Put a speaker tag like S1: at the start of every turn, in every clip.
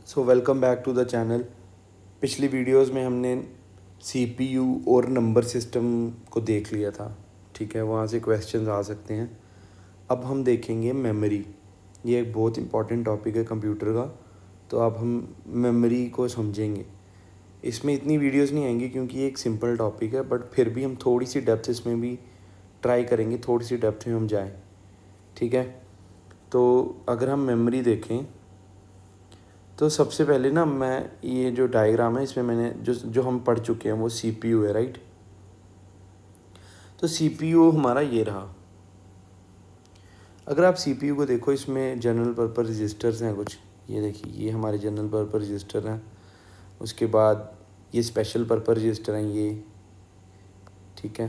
S1: So welcome back to the channel. पिछली videos में हमने सीपीयू और नंबर सिस्टम को देख लिया था। ठीक है, वहाँ से क्वेश्चंस आ सकते हैं। अब हम देखेंगे मेमोरी। ये एक बहुत इंपॉर्टेंट टॉपिक है कंप्यूटर का। तो अब हम मेमोरी को समझेंगे। इसमें इतनी वीडियोस नहीं आएंगी क्योंकि ये एक सिंपल टॉपिक है, बट फिर भी हम थोड़ी सी डेप्थ इसमें भी ट्राई करेंगे, थोड़ी सी डेप्थ में हम जाएँ। ठीक है, तो अगर हम मेमोरी देखें तो सबसे पहले ना मैं ये जो डायग्राम है इसमें मैंने जो हम पढ़ चुके हैं वो सीपीयू है, राइट। तो सीपीयू हमारा ये रहा। अगर आप सीपीयू को देखो, इसमें जनरल पर्पस रजिस्टर्स हैं कुछ। ये देखिए, ये हमारे जनरल पर्पस रजिस्टर हैं। उसके बाद ये स्पेशल पर्पस रजिस्टर हैं ये। ठीक है,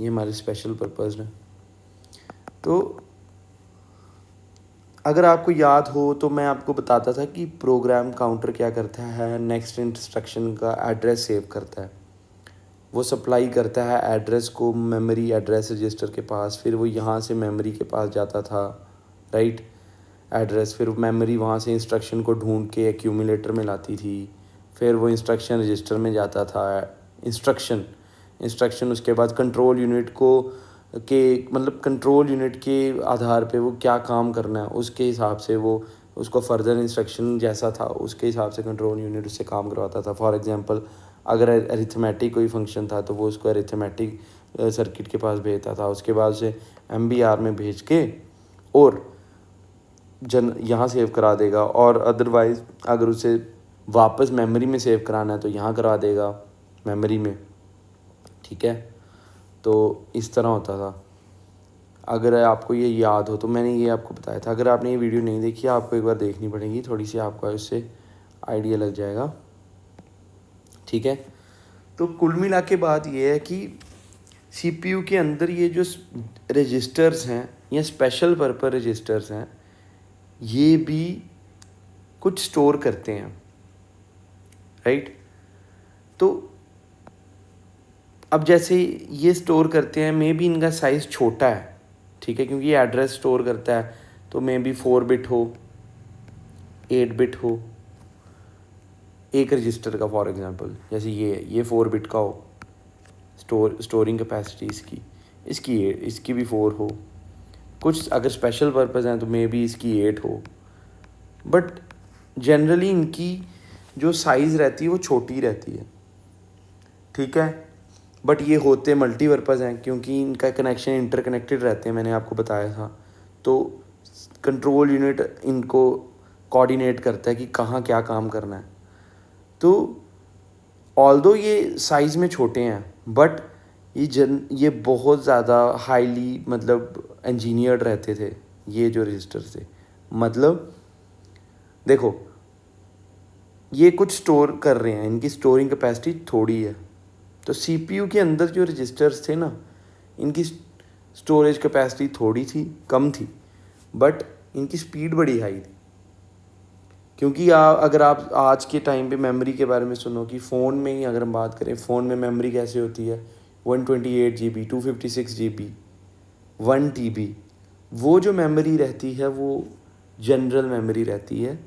S1: ये हमारे स्पेशल पर्पस हैं। तो अगर आपको याद हो तो मैं आपको बताता था कि प्रोग्राम काउंटर क्या करता है, नेक्स्ट इंस्ट्रक्शन का एड्रेस सेव करता है। वो सप्लाई करता है एड्रेस को मेमोरी एड्रेस रजिस्टर के पास, फिर वो यहाँ से मेमोरी के पास जाता था, राइट। एड्रेस, फिर मेमोरी वहाँ से इंस्ट्रक्शन को ढूंढ के एक्यूमुलेटर में लाती थी, फिर वो इंस्ट्रक्शन रजिस्टर में जाता था। इंस्ट्रक्शन उसके बाद कंट्रोल यूनिट को मतलब कंट्रोल यूनिट के आधार पे वो क्या काम करना है उसके हिसाब से वो उसको फर्दर इंस्ट्रक्शन जैसा था उसके हिसाब से कंट्रोल यूनिट उससे काम करवाता था। फॉर एग्जांपल, अगर अरिथमेटिक कोई फंक्शन था तो वो उसको अरिथमेटिक सर्किट के पास भेजता था। उसके बाद उसे एमबीआर में भेज के और यहाँ सेव करा देगा, और अदरवाइज़ अगर उसे वापस मेमोरी में सेव कराना है तो यहाँ करा देगा मेमोरी में। ठीक है, तो इस तरह होता था। अगर आपको ये याद हो तो मैंने ये आपको बताया था। अगर आपने ये वीडियो नहीं देखी आपको एक बार देखनी पड़ेगी, थोड़ी सी आपको इससे आइडिया लग जाएगा। ठीक है, तो कुल मिला के बात ये है कि सीपीयू के अंदर ये जो रजिस्टर्स हैं या स्पेशल पर्पस रजिस्टर्स हैं, ये भी कुछ स्टोर करते हैं, राइट। तो अब जैसे ये स्टोर करते हैं, मे बी इनका साइज़ छोटा है, ठीक है, क्योंकि ये एड्रेस स्टोर करता है। तो मे बी 4 बिट हो, 8 बिट हो एक रजिस्टर का। फॉर एग्जांपल जैसे ये 4 बिट का हो, स्टोरिंग कैपेसिटी इसकी भी 4 हो। कुछ अगर स्पेशल पर्पस हैं तो मे बी इसकी 8 हो, बट जनरली इनकी जो साइज़ रहती है वो छोटी रहती है। ठीक है, बट ये होते मल्टीपर्पज़ हैं क्योंकि इनका कनेक्शन इंटरकनेक्टेड रहते हैं, मैंने आपको बताया था। तो कंट्रोल यूनिट इनको कोऑर्डिनेट करता है कि कहाँ क्या काम करना है। तो ऑल्दो ये साइज़ में छोटे हैं, बट ये बहुत ज़्यादा हाईली मतलब इंजीनियर्ड रहते थे ये जो रजिस्टर्स थे। मतलब देखो, ये कुछ स्टोर कर रहे हैं, इनकी स्टोरिंग कैपेसिटी थोड़ी है। तो सीपीयू के अंदर जो रजिस्टर्स थे ना, इनकी स्टोरेज कैपेसिटी थोड़ी थी, कम थी, बट इनकी स्पीड बड़ी हाई थी। क्योंकि अगर आप आज के टाइम पे मेमोरी के बारे में सुनो कि फ़ोन में ही अगर हम बात करें, फ़ोन में मेमोरी कैसे होती है, 128 GB, 256 GB, 1 TB, वो जो मेमोरी रहती है वो जनरल मेमोरी रहती है।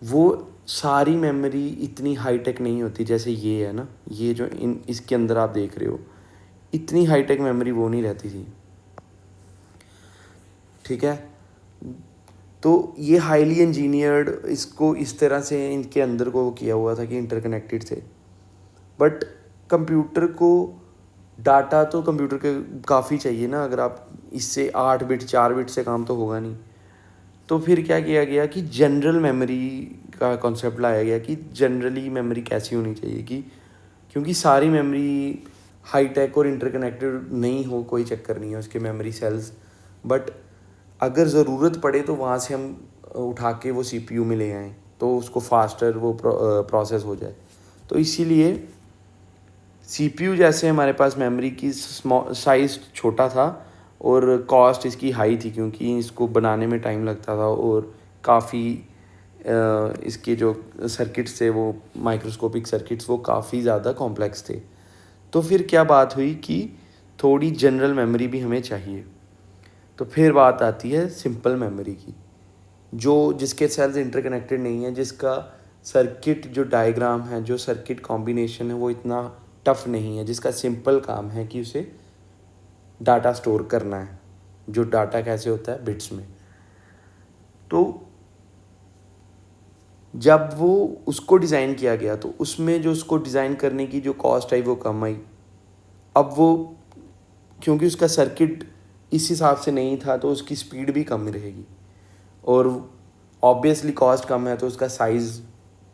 S1: वो सारी मेमोरी इतनी हाईटेक नहीं होती जैसे ये है ना, ये जो इसके अंदर आप देख रहे हो, इतनी हाईटेक मेमोरी वो नहीं रहती थी। ठीक है, तो ये हाईली इंजीनियर्ड, इसको इस तरह से इनके अंदर को किया हुआ था कि इंटरकनेक्टेड थे। बट कंप्यूटर को डाटा तो कंप्यूटर के काफ़ी चाहिए ना। अगर आप इससे 8 बिट 4 बिट से काम तो होगा नहीं। तो फिर क्या किया गया कि जनरल मेमोरी का कॉन्सेप्ट लाया गया कि जनरली मेमोरी कैसी होनी चाहिए, कि क्योंकि सारी मेमोरी हाईटेक और इंटरकनेक्टेड नहीं हो, कोई चक्कर नहीं है उसके मेमोरी सेल्स, बट अगर ज़रूरत पड़े तो वहाँ से हम उठा के वो सीपीयू में ले आएँ तो उसको फास्टर वो प्रोसेस हो जाए। तो इसीलिए सीपीयू जैसे हमारे पास मेमोरी की साइज़ छोटा था और कॉस्ट इसकी हाई थी, क्योंकि इसको बनाने में टाइम लगता था और काफ़ी इसके जो सर्किट्स थे वो माइक्रोस्कोपिक सर्किट्स वो काफ़ी ज़्यादा कॉम्प्लेक्स थे। तो फिर क्या बात हुई कि थोड़ी जनरल मेमोरी भी हमें चाहिए। तो फिर बात आती है सिंपल मेमोरी की। जो जिसके सेल्स इंटरकनेक्टेड नहीं है, जिसका सर्किट जो डायग्राम है, जो सर्किट कॉम्बिनेशन है वो इतना टफ नहीं है, जिसका सिंपल काम है कि उसे डाटा स्टोर करना है। जो डाटा कैसे होता है, बिट्स में। तो जब वो उसको डिज़ाइन किया गया तो उसमें जो उसको डिज़ाइन करने की जो कॉस्ट आई वो कम आई। अब वो क्योंकि उसका सर्किट इस हिसाब से नहीं था तो उसकी स्पीड भी कम रहेगी, और ऑब्वियसली कॉस्ट कम है तो उसका साइज़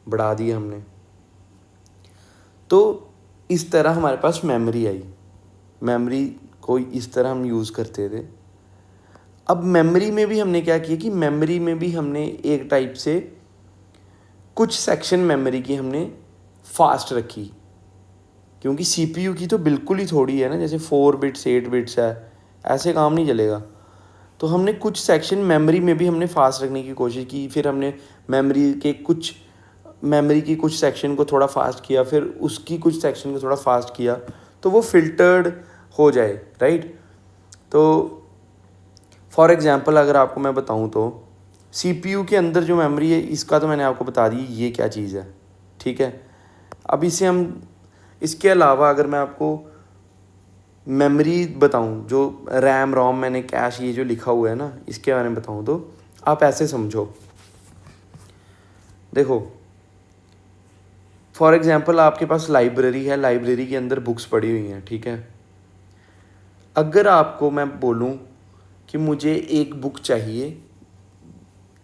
S1: बढ़ा दिया हमने। तो इस तरह हमारे पास मेमोरी आई। मेमोरी को इस तरह हम यूज़ करते थे। अब मेमोरी में भी हमने क्या किया कि मेमोरी में भी हमने एक टाइप से कुछ सेक्शन मेमोरी की हमने फास्ट रखी, क्योंकि सीपीयू की तो बिल्कुल ही थोड़ी है ना, जैसे 4 बिट्स 8 बिट्स है, ऐसे काम नहीं चलेगा। तो हमने कुछ सेक्शन मेमोरी में भी हमने फास्ट रखने की कोशिश की। फिर हमने मेमोरी की कुछ सेक्शन को थोड़ा फास्ट किया, फिर उसकी कुछ सेक्शन को थोड़ा फास्ट किया, तो वो फिल्टर्ड हो जाए, राइट। तो फॉर एग्जांपल अगर आपको मैं बताऊं तो सीपीयू के अंदर जो मेमोरी है, इसका तो मैंने आपको बता दी ये क्या चीज़ है, ठीक है। अब इसके अलावा अगर मैं आपको मेमोरी बताऊं, जो रैम रोम मैंने कैश ये जो लिखा हुआ है ना, इसके बारे में बताऊं तो आप ऐसे समझो। देखो फॉर एग्जांपल आपके पास लाइब्रेरी है, लाइब्रेरी के अंदर बुक्स पड़ी हुई हैं, ठीक है। अगर आपको मैं बोलूं कि मुझे एक बुक चाहिए,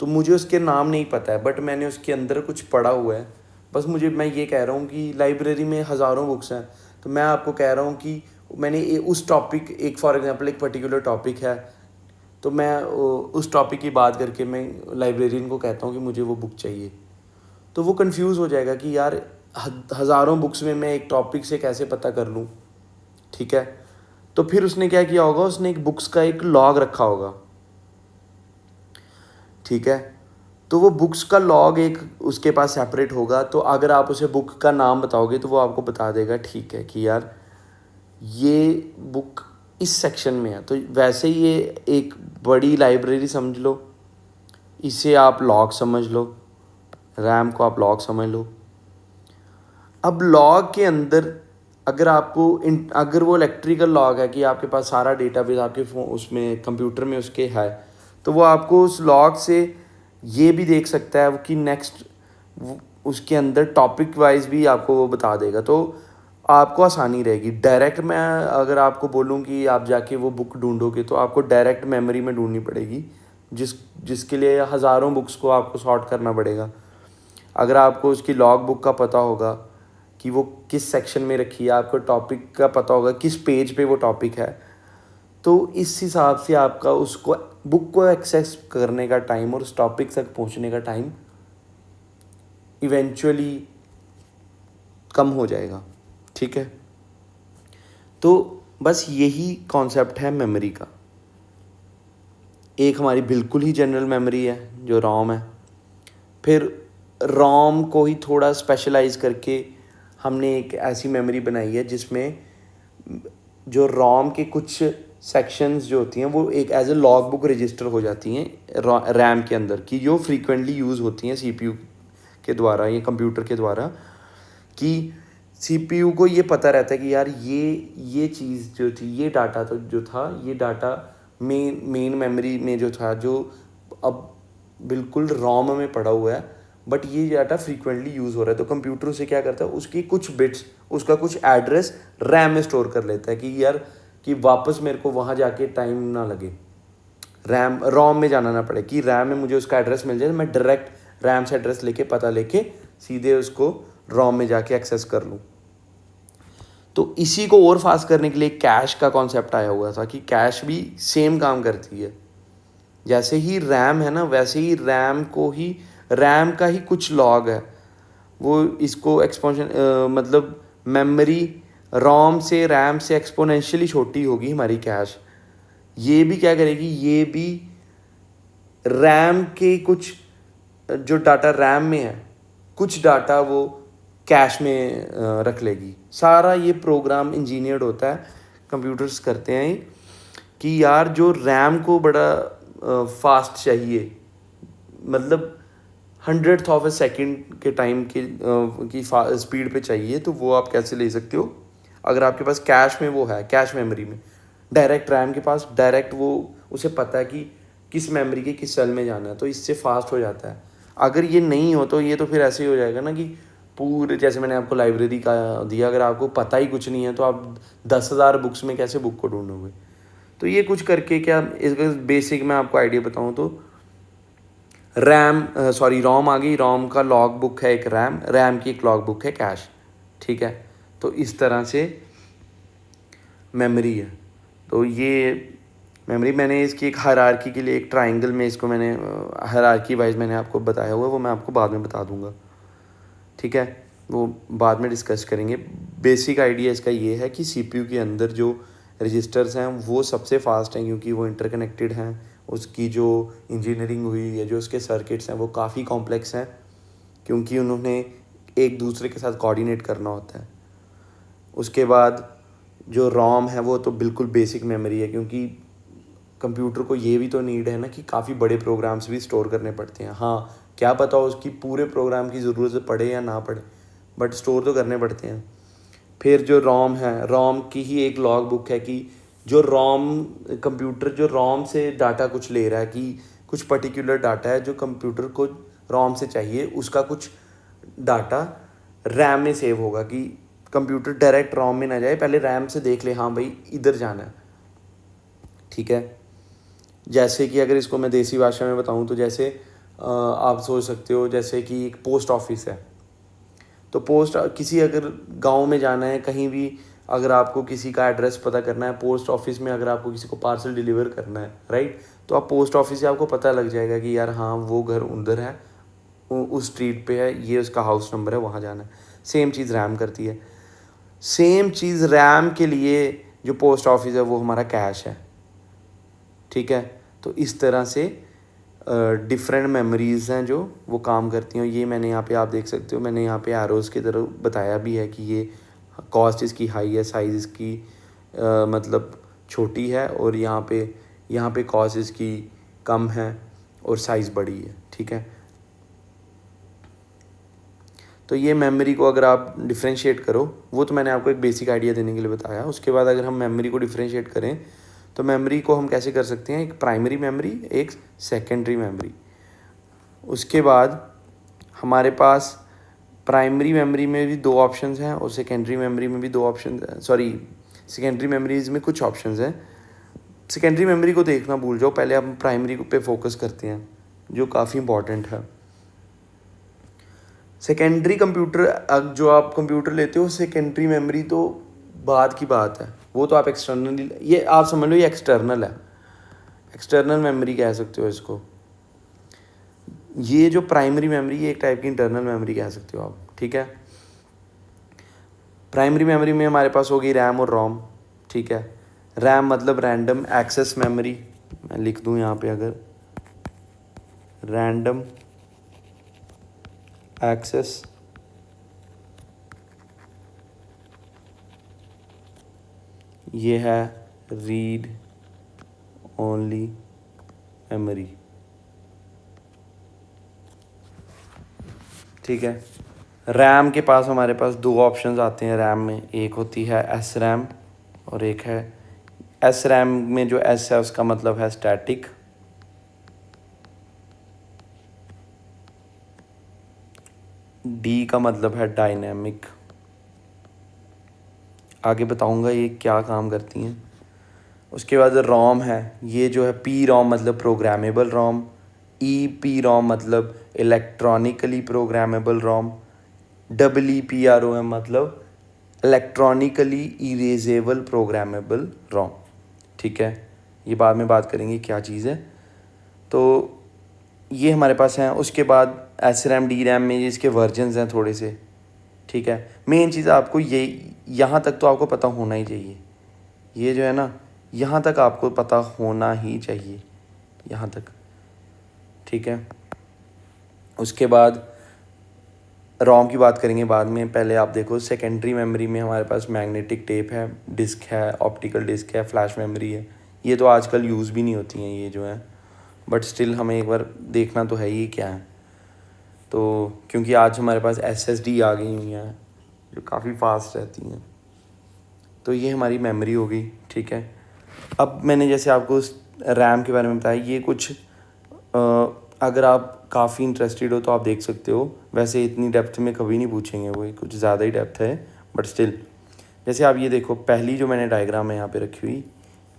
S1: तो मुझे उसके नाम नहीं पता है, बट मैंने उसके अंदर कुछ पढ़ा हुआ है। बस मैं ये कह रहा हूँ कि लाइब्रेरी में हज़ारों बुक्स हैं, तो मैं आपको कह रहा हूँ कि मैंने उस टॉपिक, एक फॉर एग्जांपल एक पर्टिकुलर टॉपिक है, तो मैं उस टॉपिक की बात करके मैं लाइब्रेरियन को कहता हूँ कि मुझे वो बुक चाहिए। तो वो कंफ्यूज हो जाएगा कि यार हज़ारों बुक्स में मैं एक टॉपिक से कैसे पता कर लूँ, ठीक है। तो फिर उसने क्या किया होगा, उसने एक बुक्स का एक लॉग रखा होगा, ठीक है। तो वो बुक्स का लॉग एक उसके पास सेपरेट होगा। तो अगर आप उसे बुक का नाम बताओगे तो वो आपको बता देगा, ठीक है, कि यार ये बुक इस सेक्शन में है। तो वैसे ही ये एक बड़ी लाइब्रेरी समझ लो, इसे आप लॉग समझ लो, रैम को आप लॉग समझ लो। अब लॉग के अंदर अगर वो इलेक्ट्रिकल लॉग है कि आपके पास सारा डेटाबेस आपके उसमें कंप्यूटर में उसके है, तो वो आपको उस लॉग से ये भी देख सकता है कि नेक्स्ट उसके अंदर टॉपिक वाइज भी आपको वो बता देगा। तो आपको आसानी रहेगी। डायरेक्ट मैं अगर आपको बोलूँ कि आप जाके वो बुक ढूंढोगे तो आपको डायरेक्ट मेमोरी में ढूंढनी पड़ेगी, जिसके लिए हज़ारों बुक्स को आपको सॉर्ट करना पड़ेगा। अगर आपको उसकी लॉग बुक का पता होगा कि वो किस सेक्शन में रखी है, आपको टॉपिक का पता होगा किस पेज पे वो टॉपिक है, तो इस हिसाब से आपका उसको बुक को एक्सेस करने का टाइम और उस टॉपिक तक पहुंचने का टाइम इवेंचुअली कम हो जाएगा, ठीक है। तो बस यही कॉन्सेप्ट है मेमोरी का। एक हमारी बिल्कुल ही जनरल मेमोरी है जो रोम है, फिर रोम को ही थोड़ा स्पेशलाइज करके हमने एक ऐसी मेमोरी बनाई है जिसमें जो रोम के कुछ सेक्शंस जो होती हैं वो एक as a log book register हो जाती हैं रैम के अंदर, की जो फ्रीक्वेंटली यूज़ होती हैं सीपीयू के द्वारा या कंप्यूटर के द्वारा। कि सीपीयू को ये पता रहता है कि यार ये चीज़ जो थी, ये डाटा तो जो था, ये डाटा मेन मेमोरी में जो था, जो अब बिल्कुल रोम में पड़ा हुआ है, बट ये डाटा फ्रीक्वेंटली यूज़ हो रहा है। तो कंप्यूटर उसे क्या करता है, उसकी कुछ बिट्स, उसका कुछ एड्रेस रैम में स्टोर कर लेता है कि यार कि वापस मेरे को वहाँ जाके टाइम ना लगे, रोम में जाना ना पड़े, कि रैम में मुझे उसका एड्रेस मिल जाए, मैं डायरेक्ट रैम से एड्रेस लेके पता लेके सीधे उसको रोम में जाके एक्सेस कर लूँ। तो इसी को और फास्ट करने के लिए कैश का कॉन्सेप्ट आया हुआ था कि कैश भी सेम काम करती है। जैसे ही रैम है ना, वैसे ही रैम का ही कुछ लॉग है, वो इसको एक्सपोनेंशियल मतलब मेमोरी रोम से रैम से एक्सपोनेंशियली छोटी होगी हमारी कैश। ये भी क्या करेगी, ये भी रैम के कुछ जो डाटा रैम में है, कुछ डाटा वो कैश में रख लेगी। सारा ये प्रोग्राम इंजीनियर्ड होता है, कंप्यूटर्स करते हैं कि यार जो रैम को बड़ा फास्ट चाहिए, मतलब 100th ऑफ अ सेकेंड के टाइम की स्पीड पे चाहिए, तो वो आप कैसे ले सकते हो, अगर आपके पास कैश में वो है, कैश मेमोरी में डायरेक्ट रैम के पास डायरेक्ट वो उसे पता है कि किस मेमोरी के किस सेल में जाना है, तो इससे फास्ट हो जाता है। अगर ये नहीं हो तो ये तो फिर ऐसे ही हो जाएगा ना कि पूरे, जैसे मैंने आपको लाइब्रेरी का दिया, अगर आपको पता ही कुछ नहीं है तो आप 10,000 बुक्स में कैसे बुक को ढूंढोगे। तो ये कुछ करके, क्या इसका बेसिक मैं आपको आइडिया बताऊँ तो रोम आ गई, रोम का लॉग बुक है एक रैम की एक लॉग बुक है कैश, ठीक है। तो इस तरह से मेमोरी है। तो ये मेमोरी मैंने इसकी एक हायरार्की के लिए एक ट्राइंगल में इसको मैंने हायरार्की वाइज मैंने आपको बताया हुआ है, वो मैं आपको बाद में बता दूंगा, ठीक है, वो बाद में डिस्कस करेंगे। बेसिक आइडिया इसका ये है कि सीपीयू के अंदर जो रजिस्टर्स हैं वो सबसे फास्ट हैं, क्योंकि वो इंटरकनेक्टेड हैं। उसकी जो इंजीनियरिंग हुई है, जो उसके सर्किट्स हैं वो काफ़ी कॉम्प्लेक्स हैं, क्योंकि उन्होंने एक दूसरे के साथ कोऑर्डिनेट करना होता है। उसके बाद जो रोम है वो तो बिल्कुल बेसिक मेमोरी है, क्योंकि कंप्यूटर को ये भी तो नीड है ना कि काफ़ी बड़े प्रोग्राम्स भी स्टोर करने पड़ते हैं। हाँ, क्या पता उसकी पूरे प्रोग्राम की ज़रूरत पड़े या ना पड़े, बट स्टोर तो करने पड़ते हैं। फिर जो रोम है, रोम की ही एक लॉग बुक है कि जो रोम कंप्यूटर जो रोम से डाटा कुछ ले रहा है, कि कुछ पर्टिकुलर डाटा है जो कंप्यूटर को रोम से चाहिए, उसका कुछ डाटा रैम में सेव होगा, कि कंप्यूटर डायरेक्ट रोम में ना जाए, पहले रैम से देख ले हाँ भाई इधर जाना है, ठीक है। जैसे कि अगर इसको मैं देसी भाषा में बताऊं तो जैसे आप सोच सकते हो जैसे कि एक पोस्ट ऑफिस है, तो किसी अगर गांव में जाना है कहीं भी, अगर आपको किसी का एड्रेस पता करना है, पोस्ट ऑफिस में अगर आपको किसी को पार्सल डिलीवर करना है, राइट, तो आप पोस्ट ऑफिस से आपको पता लग जाएगा कि यार हाँ वो घर उधर है, उस स्ट्रीट पे है, ये उसका हाउस नंबर है, वहाँ जाना है। सेम चीज़ रैम करती है। सेम चीज़ रैम के लिए जो पोस्ट ऑफिस है वो हमारा कैश है, ठीक है। तो इस तरह से डिफरेंट मेमोरीज़ हैं जो वो काम करती हैं। ये मैंने यहाँ पे आप देख सकते हो, मैंने यहाँ पे एरोज़ की तरह बताया भी है कि ये कॉस्ट इसकी हाई है, साइज़ इसकी मतलब छोटी है, और यहाँ पे कॉस्ट इसकी कम है और साइज़ बड़ी है, ठीक है। तो ये मेमोरी को अगर आप डिफ्रेंशिएट करो, वो तो मैंने आपको एक बेसिक आइडिया देने के लिए बताया। उसके बाद अगर हम मेमोरी को डिफ्रेंशिएट करें तो मेमोरी को हम कैसे कर सकते हैं, एक प्राइमरी मेमोरी, एक सेकेंडरी मेमोरी। उसके बाद हमारे पास प्राइमरी मेमोरी में भी दो ऑप्शंस हैं और सेकेंडरी मेमोरी में भी दो ऑप्शन, सेकेंडरी मेमोरीज़ में कुछ ऑप्शंस हैं। सेकेंडरी मेमोरी को देखना भूल जाओ, पहले हम प्राइमरी पे फोकस करते हैं जो काफ़ी इंपॉर्टेंट है। सेकेंडरी कंप्यूटर, जो आप कंप्यूटर लेते हो, सेकेंडरी मेमोरी तो बाद की बात है, वो तो आप एक्सटर्नल, ये आप समझ लो ये एक्सटर्नल है, एक्सटर्नल मेमोरी कह सकते हो इसको। ये जो प्राइमरी मेमोरी, ये एक टाइप की इंटरनल मेमोरी कह सकते हो आप, ठीक है। प्राइमरी मेमोरी में हमारे पास होगी रैम और रोम, ठीक है। रैम मतलब रैंडम एक्सेस मेमोरी, मैं लिख दूं यहाँ पे अगर रैंडम एक्सेस, ये है रीड ओनली मेमोरी, ठीक है। रैम के पास हमारे पास दो ऑप्शंस आते हैं रैम में, एक होती है एस रैम और एक है एस रैम में जो एस है उसका मतलब है स्टैटिक, डी का मतलब है डायनेमिक। आगे बताऊंगा ये क्या काम करती हैं। उसके बाद रोम है, ये जो है पी रोम मतलब प्रोग्रामेबल रोम, ई पी रोम मतलब electronically programmable ROM, double E P R O M मतलब इलेक्ट्रॉनिकली इरेजेबल प्रोग्रामेबल रोम, ठीक है। ये बाद में बात करेंगे क्या चीज़ है। तो ये हमारे पास हैं। उसके बाद एस रैम डी रैम में इसके वर्जन्स हैं थोड़े से, ठीक है। मेन चीज़ आपको ये, यहाँ तक तो आपको पता होना ही चाहिए, ये जो है ना यहाँ तक आपको पता होना ही चाहिए, यहाँ तक, ठीक है। उसके बाद रोम की बात करेंगे बाद में, पहले आप देखो सेकेंडरी मेमोरी में हमारे पास मैग्नेटिक टेप है, डिस्क है, ऑप्टिकल डिस्क है, फ्लैश मेमोरी है। ये तो आजकल यूज़ भी नहीं होती हैं ये जो है, बट स्टिल हमें एक बार देखना तो है ही क्या है। तो क्योंकि आज हमारे पास SSD आ गई हुई हैं जो काफ़ी फास्ट रहती हैं। तो ये हमारी मेमोरी हो गई, ठीक है। अब मैंने जैसे आपको रैम के बारे में बताया, ये कुछ अगर आप काफ़ी इंटरेस्टेड हो तो आप देख सकते हो। वैसे इतनी डेप्थ में कभी नहीं पूछेंगे, वो कुछ ज़्यादा ही डेप्थ है, बट स्टिल जैसे आप ये देखो, पहली जो मैंने डायग्राम है यहाँ पे रखी हुई,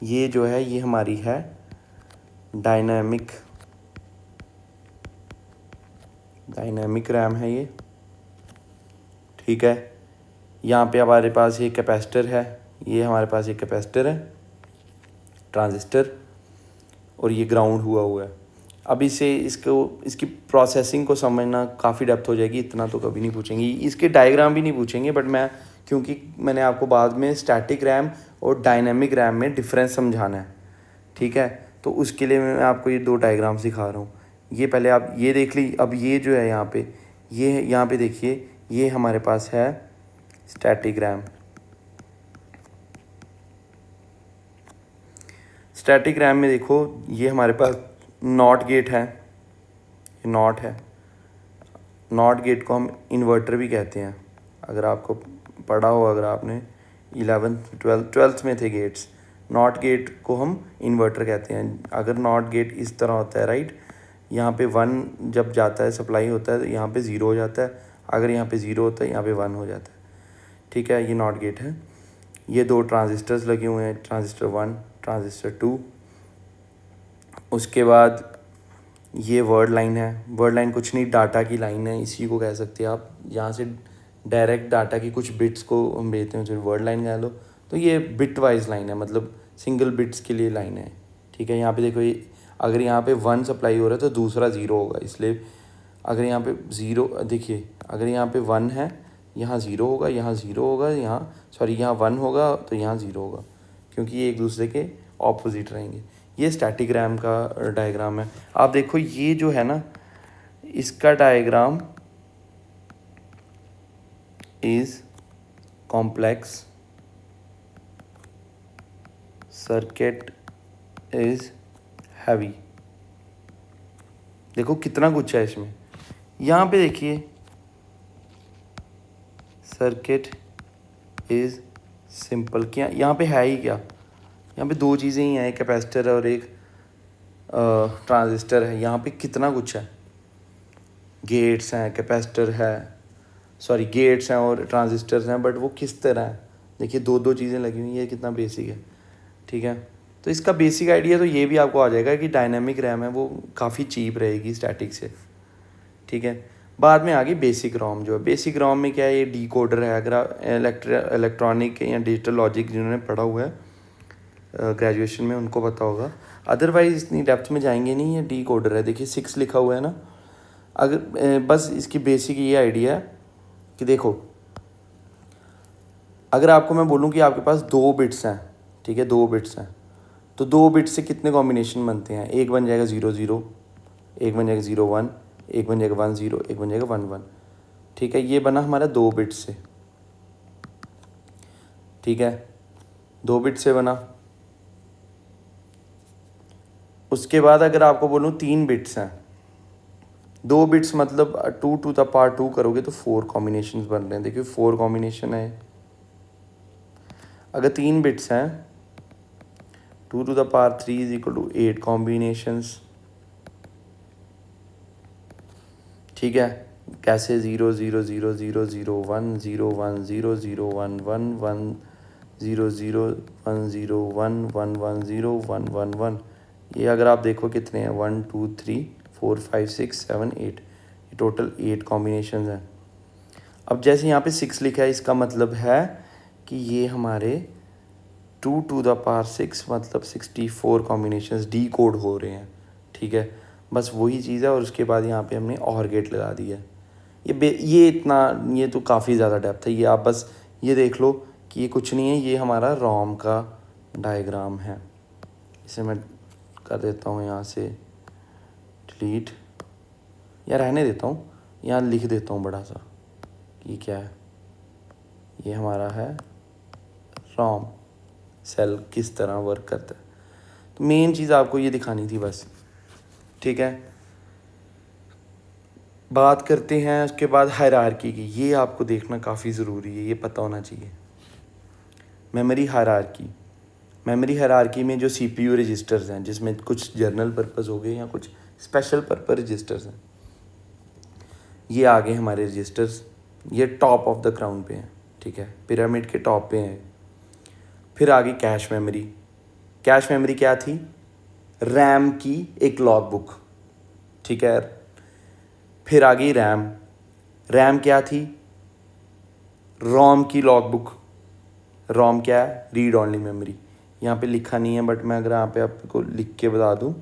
S1: ये जो है ये हमारी है डायनामिक रैम है ये, ठीक है। यहाँ पे हमारे पास ये कैपेसिटर है, ये हमारे पास एक कैपेसिटर है, ट्रांजिस्टर, और ये ग्राउंड हुआ है। अब इसकी प्रोसेसिंग को समझना काफ़ी डेप्थ हो जाएगी, इतना तो कभी नहीं पूछेंगे, इसके डायग्राम भी नहीं पूछेंगे। बट क्योंकि मैंने आपको बाद में स्टैटिक रैम और डायनेमिक रैम में डिफरेंस समझाना है, ठीक है। तो उसके लिए मैं आपको ये 2 डायग्राम सिखा रहा हूँ। ये पहले आप ये देख ली। अब ये जो है यहाँ पे देखिए, ये हमारे पास है स्टैटिक रैम। स्टैटिक रैम में देखो, ये हमारे पास नॉट गेट है, ये नॉट है। नॉट गेट को हम इन्वर्टर भी कहते हैं। अगर आपको पढ़ा हो, अगर आपने 11th 12th में थे गेट्स, नॉट गेट को हम इन्वर्टर कहते हैं। अगर नॉट गेट इस तरह होता है, राइट, यहाँ पे 1 जब जाता है, सप्लाई होता है, तो यहाँ पे 0 हो जाता है। अगर यहाँ पे 0 होता है, यहाँ पे 1 हो जाता है, ठीक है। ये नॉट गेट है। ये 2 ट्रांजिस्टर्स लगे हुए हैं, ट्रांजिस्टर 1, ट्रांजिस्टर 2। उसके बाद ये वर्ड लाइन है। वर्ड लाइन कुछ नहीं, डाटा की लाइन है, इसी को कह सकते हैं आप। यहाँ से डायरेक्ट डाटा की कुछ बिट्स को हम भेजते हैं, जो वर्ड लाइन कह लो। तो ये बिट वाइज लाइन है, मतलब सिंगल बिट्स के लिए लाइन है, ठीक है। यहाँ पे देखो, ये अगर यहाँ पे 1 सप्लाई हो रहा है तो दूसरा 0 होगा, इसलिए अगर यहाँ पे 0, देखिए अगर यहाँ पे 1 है, यहाँ 0 होगा, यहाँ 0 होगा, यहाँ 1 होगा, तो यहाँ 0 होगा, क्योंकि ये एक दूसरे के ऑपोजिट रहेंगे। ये स्टैटिक रैम का डायग्राम है। आप देखो, ये जो है ना, इसका diagram is complex, circuit is heavy. देखो कितना कुछ है इसमें। यहाँ पे देखिए, सर्किट इज सिंपल, क्या यहाँ पे है ही क्या? यहाँ पे 2 चीज़ें ही हैं, एक कैपेसिटर और एक ट्रांजिस्टर है। यहाँ पे कितना कुछ है, गेट्स हैं, कैपेसिटर है, सॉरी गेट्स हैं और ट्रांजिस्टर्स हैं, बट वो किस तरह है, देखिए 2 चीज़ें लगी हुई हैं, कितना बेसिक है, ठीक है। तो इसका बेसिक आइडिया तो ये भी आपको आ जाएगा कि डायनेमिक रैम है वो काफ़ी चीप रहेगी स्टैटिक से, ठीक है। बाद में आ गई बेसिक रोम। जो है बेसिक रोम में क्या है, ये डिकोडर है। अगर आप इलेक्ट्रॉनिक या डिजिटल लॉजिक जिन्होंने पढ़ा हुआ है ग्रेजुएशन में, उनको पता होगा। अदरवाइज इतनी डेप्थ में जाएंगे नहीं। ये डिकोडर है, देखिए 6 लिखा हुआ है ना। अगर बस इसकी बेसिक ये आइडिया है कि देखो, अगर आपको मैं बोलूँ कि आपके पास 2 बिट्स हैं, ठीक है, 2 बिट्स हैं, तो 2 बिट्स से कितने कॉम्बिनेशन बनते हैं? एक बन जाएगा 0 0, एक बन जाएगा 0 1, एक बन जाएगा 1 0, एक बन जाएगा 1 1, ठीक है। ये बना हमारा 2 बिट्स से, ठीक है, 2 बिट से बना। उसके बाद अगर आपको बोलूँ 3 बिट्स हैं, 2 बिट्स मतलब 2 टू द पावर 2 करोगे तो 4 कॉम्बिनेशन बन रहे हैं। देखिए 4 कॉम्बिनेशन है। अगर 3 बिट्स हैं, 2 to the power 3 is equal to 8 combinations, ठीक है। कैसे? 0 0 0 0 0 1 0 1 0 0 1 1 1 0 0 1 0 1 1 1 0 1 1 1। ये अगर आप देखो कितने हैं, 1 2 3 4 5 6 7 8, ये टोटल 8 कॉम्बिनेशन हैं। अब जैसे यहाँ पे 6 लिखा है, इसका मतलब है कि ये हमारे 2 टू द पावर 6 मतलब 64 कॉम्बिनेशंस डी कोड हो रहे हैं, ठीक है। बस वही चीज़ है। और उसके बाद यहाँ पे हमने और गेट लगा दिया है। ये तो काफ़ी ज़्यादा डेप्थ है। ये आप बस ये देख लो कि ये कुछ नहीं है, ये हमारा रोम का डायग्राम है। इसे मैं कर देता हूँ यहाँ से डिलीट, या रहने देता हूँ, यहाँ लिख देता हूँ बड़ा सा कि क्या है। ये हमारा है रोम, सेल किस तरह वर्क करता है। तो मेन चीज़ आपको ये दिखानी थी बस। ठीक है। बात करते हैं उसके बाद हायरार्की की। ये आपको देखना काफ़ी ज़रूरी है, ये पता होना चाहिए। मेमोरी हायरार्की, मेमोरी हायरार्की में जो CPU रजिस्टर्स हैं, जिसमें कुछ जर्नल पर्पस हो गए या कुछ स्पेशल पर्पस रजिस्टर्स हैं, ये आगे हमारे रजिस्टर्स, ये टॉप ऑफ द क्राउन पे हैं, ठीक है, पिरामिड के टॉप पे हैं। फिर आगे कैश मेमोरी। कैश मेमोरी क्या थी? रैम की एक लॉग बुक, ठीक है। फिर आ गई रैम। रैम क्या थी? रोम की लॉग बुक। रोम क्या है? Read only memory. यहाँ पे लिखा नहीं है, बट मैं अगर यहाँ पे आपको लिख के बता दूँ,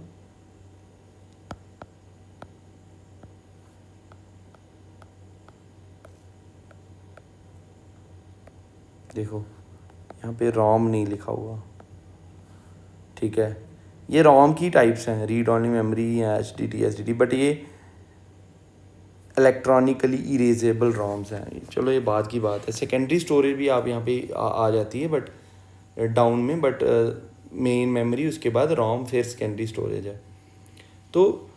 S1: देखो यहाँ पे रोम नहीं लिखा हुआ, ठीक है। ये रोम की टाइप्स हैं, रीड ओनली मेमोरी या HDD SSD, बट ये इलेक्ट्रॉनिकली इरेजेबल रोम्स हैं। चलो ये बात की बात है। सेकेंडरी स्टोरेज भी आप यहाँ पे आ जाती है, बट डाउन में, बट मेन मेमोरी, उसके बाद रोम, फिर सेकेंडरी स्टोरेज है। तो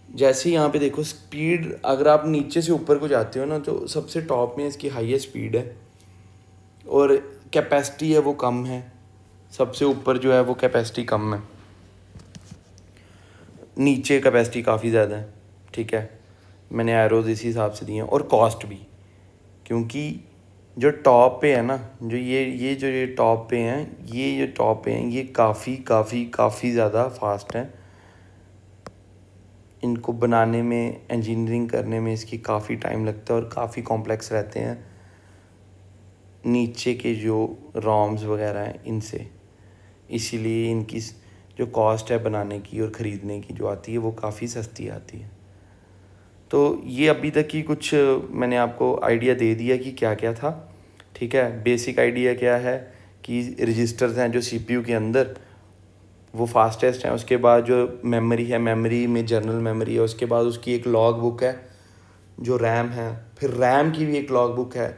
S1: जैसे यहाँ पे देखो स्पीड, अगर आप नीचे से ऊपर को जाते हो ना, तो सबसे टॉप में इसकी हाईएस्ट स्पीड है और कैपेसिटी है वो कम है। सबसे ऊपर जो है वो कैपेसिटी कम है, नीचे कैपेसिटी काफ़ी ज़्यादा है, ठीक है। मैंने एरोज इसी हिसाब से दिए हैं। और कॉस्ट भी, क्योंकि जो टॉप पे है ना, जो ये टॉप पे हैं, ये जो टॉप पे हैं, ये काफ़ी काफ़ी काफ़ी ज़्यादा फास्ट हैं। इनको बनाने में, इंजीनियरिंग करने में इसकी काफ़ी टाइम लगता है और काफ़ी कॉम्प्लेक्स रहते हैं नीचे के जो रोम्स वगैरह हैं इनसे। इसीलिए इनकी जो कॉस्ट है बनाने की और ख़रीदने की जो आती है, वो काफ़ी सस्ती आती है। तो ये अभी तक की कुछ मैंने आपको आइडिया दे दिया कि क्या क्या था, ठीक है। बेसिक आइडिया क्या है कि रजिस्टर्स हैं जो CPU के अंदर, वो फास्टेस्ट हैं। उसके बाद जो मेमोरी है, मेमोरी में जनरल मेमोरी है। उसके बाद उसकी एक लॉग बुक है जो रैम है। फिर रैम की भी एक लॉग बुक है,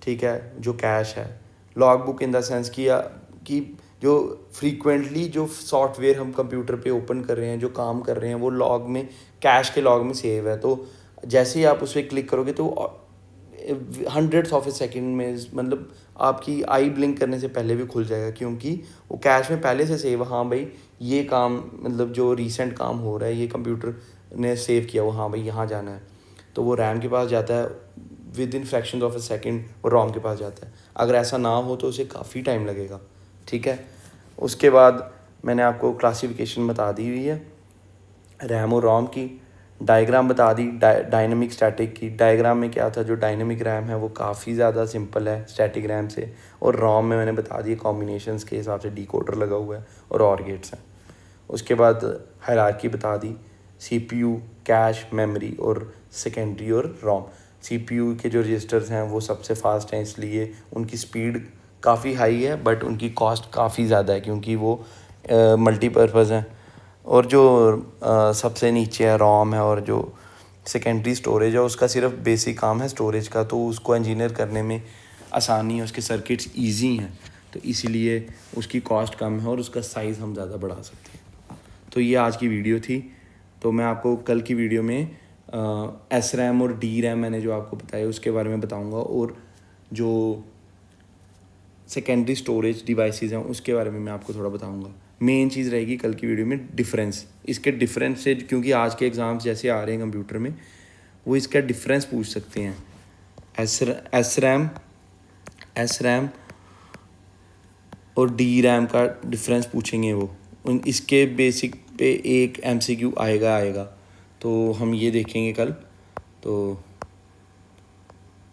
S1: ठीक है, जो कैश है। Log book in the sense कि जो फ्रीक्वेंटली जो सॉफ्टवेयर हम कंप्यूटर पे ओपन कर रहे हैं, जो काम कर रहे हैं, वो लॉग में, कैश के लॉग में सेव है। तो जैसे ही आप उस पर क्लिक करोगे तो हंड्रेड्स ऑफ ए सेकेंड में, मतलब आपकी आई ब्लिंक करने से पहले भी खुल जाएगा, क्योंकि वो कैश में पहले से सेव। हाँ भाई, ये काम, मतलब जो रीसेंट काम हो रहा है, ये कंप्यूटर ने सेव किया, वो हाँ भाई यहाँ जाना है, तो वो रैम के पास जाता है, with in fraction of A second वो रोम के पास जाता है। अगर ऐसा ना हो तो उसे काफ़ी टाइम लगेगा, ठीक है। उसके बाद मैंने आपको क्लासिफिकेशन बता दी हुई है रैम और रोम की। डायग्राम बता दी डायनेमिक स्टैटिक की। डायग्राम में क्या था, जो डायनेमिक रैम है वो काफ़ी ज़्यादा सिंपल है स्टैटिक रैम से, और रोम में मैंने बता दिए कॉम्बिनेशंस के हिसाब से डिकोडर लगा हुआ है और गेट्स हैं। उसके बाद हायरार्की बता दी, CPU, कैश, मेमोरी और सेकेंडरी और रोम। CPU के जो रजिस्टर्स हैं वो सबसे फास्ट हैं, इसलिए उनकी स्पीड काफ़ी हाई है, बट उनकी कॉस्ट काफ़ी ज़्यादा है, क्योंकि वो मल्टीपर्पज़ हैं। और जो सबसे नीचे है रोम है, और जो सेकेंडरी स्टोरेज है, उसका सिर्फ बेसिक काम है स्टोरेज का, तो उसको इंजीनियर करने में आसानी है, उसके सर्किट्स इजी हैं, तो इसीलिए उसकी कॉस्ट कम है और उसका साइज़ हम ज़्यादा बढ़ा सकते हैं। तो ये आज की वीडियो थी। तो मैं आपको कल की वीडियो में SRAM और DRAM मैंने जो आपको बताया उसके बारे में बताऊँगा, और जो सेकेंडरी स्टोरेज डिवाइसेस हैं उसके बारे में मैं आपको थोड़ा बताऊंगा। मेन चीज़ रहेगी कल की वीडियो में डिफरेंस, इसके डिफरेंस से, क्योंकि आज के एग्ज़ाम्स जैसे आ रहे हैं कंप्यूटर में, वो इसका डिफरेंस पूछ सकते हैं। एस रैम और DRAM का डिफरेंस पूछेंगे वो, इसके बेसिक पे एक MCQ आएगा। तो हम ये देखेंगे कल। तो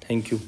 S1: थैंक यू।